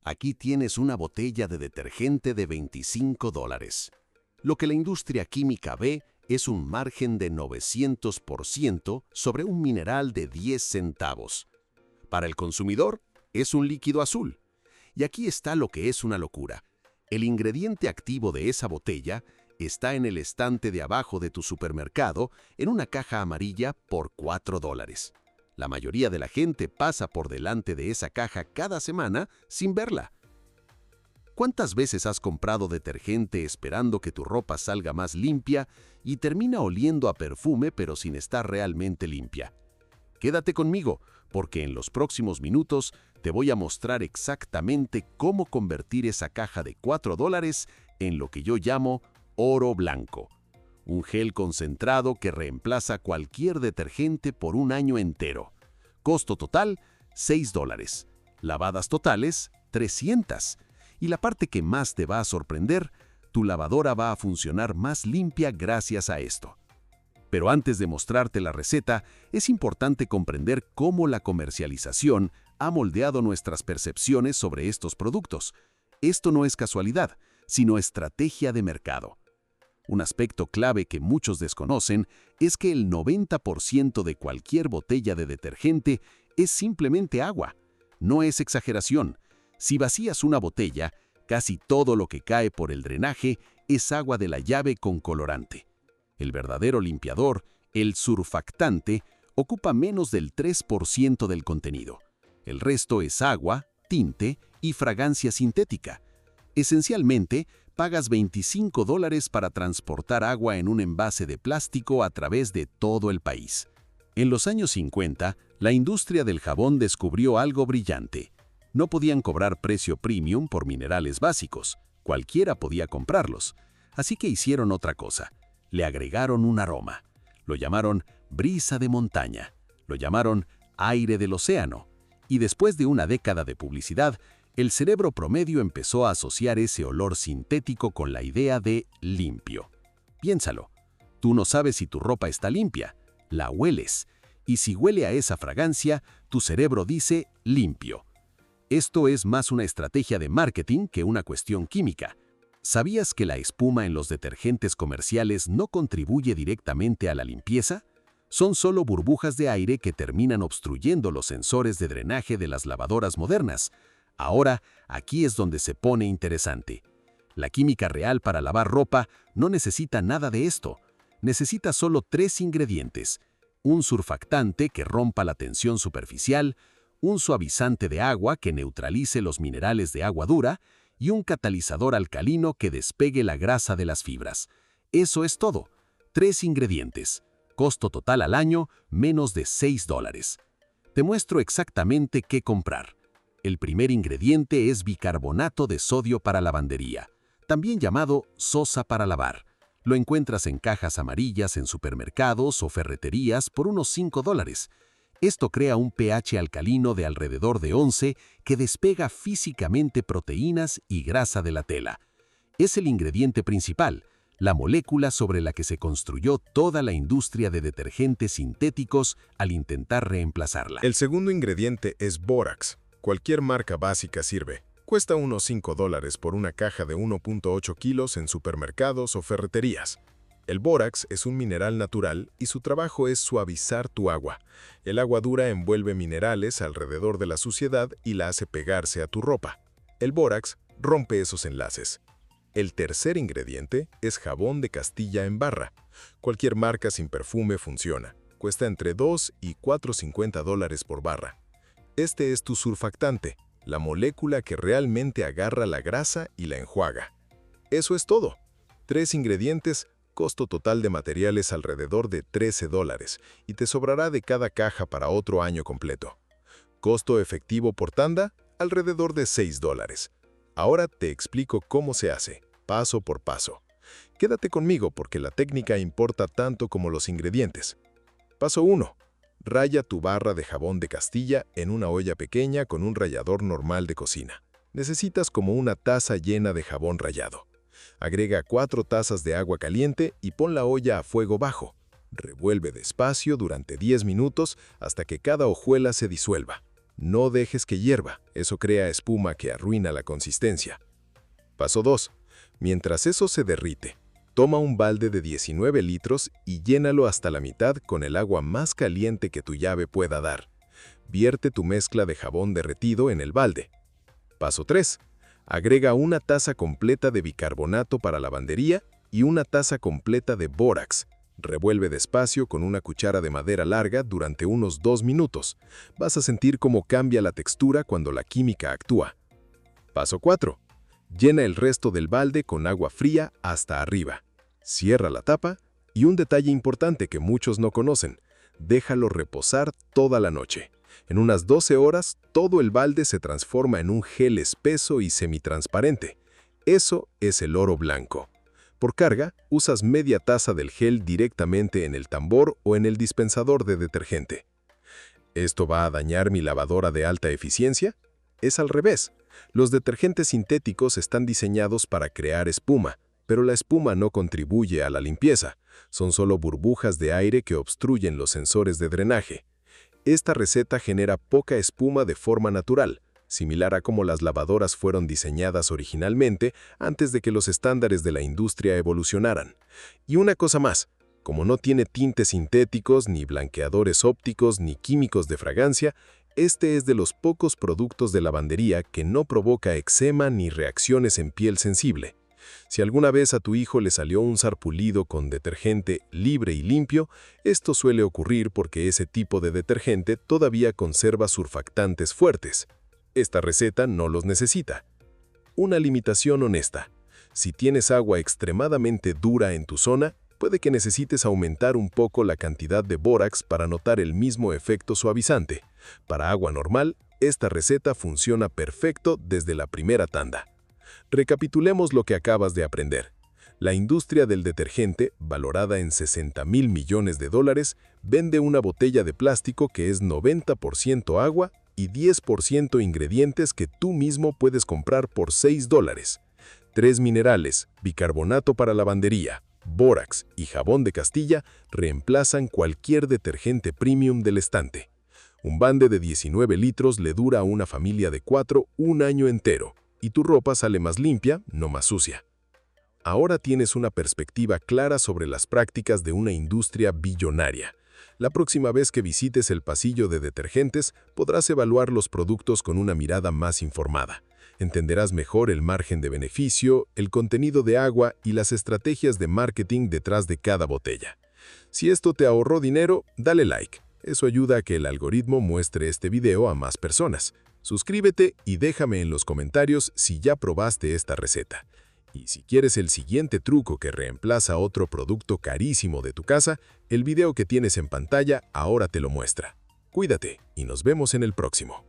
Aquí tienes una botella de detergente de $25. Lo que la industria química ve es un margen de 900% sobre un mineral de 10 centavos. Para el consumidor, es un líquido azul. Y aquí está lo que es una locura. El ingrediente activo de esa botella está en el estante de abajo de tu supermercado en una caja amarilla por $4. La mayoría de la gente pasa por delante de esa caja cada semana sin verla. ¿Cuántas veces has comprado detergente esperando que tu ropa salga más limpia y termina oliendo a perfume pero sin estar realmente limpia? Quédate conmigo, porque en los próximos minutos te voy a mostrar exactamente cómo convertir esa caja de $4 en lo que yo llamo oro blanco. Un gel concentrado que reemplaza cualquier detergente por un año entero. Costo total, $6. Lavadas totales, 300. Y la parte que más te va a sorprender, tu lavadora va a funcionar más limpia gracias a esto. Pero antes de mostrarte la receta, es importante comprender cómo la comercialización ha moldeado nuestras percepciones sobre estos productos. Esto no es casualidad, sino estrategia de mercado. Un aspecto clave que muchos desconocen es que el 90% de cualquier botella de detergente es simplemente agua. No es exageración. Si vacías una botella, casi todo lo que cae por el drenaje es agua de la llave con colorante. El verdadero limpiador, el surfactante, ocupa menos del 3% del contenido. El resto es agua, tinte y fragancia sintética. Esencialmente, pagas $25 para transportar agua en un envase de plástico a través de todo el país. En los años 50, la industria del jabón descubrió algo brillante. No podían cobrar precio premium por minerales básicos. Cualquiera podía comprarlos. Así que hicieron otra cosa. Le agregaron un aroma. Lo llamaron brisa de montaña. Lo llamaron aire del océano. Y después de una década de publicidad, el cerebro promedio empezó a asociar ese olor sintético con la idea de limpio. Piénsalo. Tú no sabes si tu ropa está limpia. La hueles. Y si huele a esa fragancia, tu cerebro dice limpio. Esto es más una estrategia de marketing que una cuestión química. ¿Sabías que la espuma en los detergentes comerciales no contribuye directamente a la limpieza? Son solo burbujas de aire que terminan obstruyendo los sensores de drenaje de las lavadoras modernas. Ahora, aquí es donde se pone interesante. La química real para lavar ropa no necesita nada de esto. Necesita solo 3 ingredientes: un surfactante que rompa la tensión superficial, un suavizante de agua que neutralice los minerales de agua dura y un catalizador alcalino que despegue la grasa de las fibras. Eso es todo. 3 ingredientes. Costo total al año, menos de $6. Te muestro exactamente qué comprar. El primer ingrediente es bicarbonato de sodio para lavandería, también llamado sosa para lavar. Lo encuentras en cajas amarillas en supermercados o ferreterías por unos $5. Esto crea un pH alcalino de alrededor de 11 que despega físicamente proteínas y grasa de la tela. Es el ingrediente principal, la molécula sobre la que se construyó toda la industria de detergentes sintéticos al intentar reemplazarla. El segundo ingrediente es bórax. Cualquier marca básica sirve. Cuesta unos $5 por una caja de 1.8 kilos en supermercados o ferreterías. El bórax es un mineral natural y su trabajo es suavizar tu agua. El agua dura envuelve minerales alrededor de la suciedad y la hace pegarse a tu ropa. El bórax rompe esos enlaces. El tercer ingrediente es jabón de Castilla en barra. Cualquier marca sin perfume funciona. Cuesta entre $2 y $4.50 por barra. Este es tu surfactante, la molécula que realmente agarra la grasa y la enjuaga. Eso es todo. 3 ingredientes, costo total de materiales alrededor de $13 y te sobrará de cada caja para otro año completo. Costo efectivo por tanda, alrededor de $6. Ahora te explico cómo se hace, paso por paso. Quédate conmigo porque la técnica importa tanto como los ingredientes. Paso 1. Raya tu barra de jabón de Castilla en una olla pequeña con un rallador normal de cocina. Necesitas como una taza llena de jabón rallado. Agrega 4 tazas de agua caliente y pon la olla a fuego bajo. Revuelve despacio durante 10 minutos hasta que cada hojuela se disuelva. No dejes que hierva, eso crea espuma que arruina la consistencia. Paso 2. Mientras eso se derrite, toma un balde de 19 litros y llénalo hasta la mitad con el agua más caliente que tu llave pueda dar. Vierte tu mezcla de jabón derretido en el balde. Paso 3. Agrega una taza completa de bicarbonato para lavandería y una taza completa de bórax. Revuelve despacio con una cuchara de madera larga durante unos 2 minutos. Vas a sentir cómo cambia la textura cuando la química actúa. Paso 4. Llena el resto del balde con agua fría hasta arriba. Cierra la tapa y un detalle importante que muchos no conocen, déjalo reposar toda la noche. En unas 12 horas, todo el balde se transforma en un gel espeso y semitransparente. Eso es el oro blanco. Por carga, usas media taza del gel directamente en el tambor o en el dispensador de detergente. ¿Esto va a dañar mi lavadora de alta eficiencia? Es al revés. Los detergentes sintéticos están diseñados para crear espuma, pero la espuma no contribuye a la limpieza. Son solo burbujas de aire que obstruyen los sensores de drenaje. Esta receta genera poca espuma de forma natural, similar a cómo las lavadoras fueron diseñadas originalmente antes de que los estándares de la industria evolucionaran. Y una cosa más, como no tiene tintes sintéticos, ni blanqueadores ópticos, ni químicos de fragancia, este es de los pocos productos de lavandería que no provoca eczema ni reacciones en piel sensible. Si alguna vez a tu hijo le salió un sarpullido con detergente libre y limpio, esto suele ocurrir porque ese tipo de detergente todavía conserva surfactantes fuertes. Esta receta no los necesita. Una limitación honesta. Si tienes agua extremadamente dura en tu zona, puede que necesites aumentar un poco la cantidad de bórax para notar el mismo efecto suavizante. Para agua normal, esta receta funciona perfecto desde la primera tanda. Recapitulemos lo que acabas de aprender. La industria del detergente, valorada en $60,000 millones, vende una botella de plástico que es 90% agua y 10% ingredientes que tú mismo puedes comprar por $6. 3 minerales, bicarbonato para lavandería, bórax y jabón de Castilla reemplazan cualquier detergente premium del estante. Un balde de 19 litros le dura a una familia de 4 un año entero, y tu ropa sale más limpia, no más sucia. Ahora tienes una perspectiva clara sobre las prácticas de una industria billonaria. La próxima vez que visites el pasillo de detergentes, podrás evaluar los productos con una mirada más informada. Entenderás mejor el margen de beneficio, el contenido de agua y las estrategias de marketing detrás de cada botella. Si esto te ahorró dinero, dale like. Eso ayuda a que el algoritmo muestre este video a más personas. Suscríbete y déjame en los comentarios si ya probaste esta receta. Y si quieres el siguiente truco que reemplaza otro producto carísimo de tu casa, el video que tienes en pantalla ahora te lo muestra. Cuídate y nos vemos en el próximo.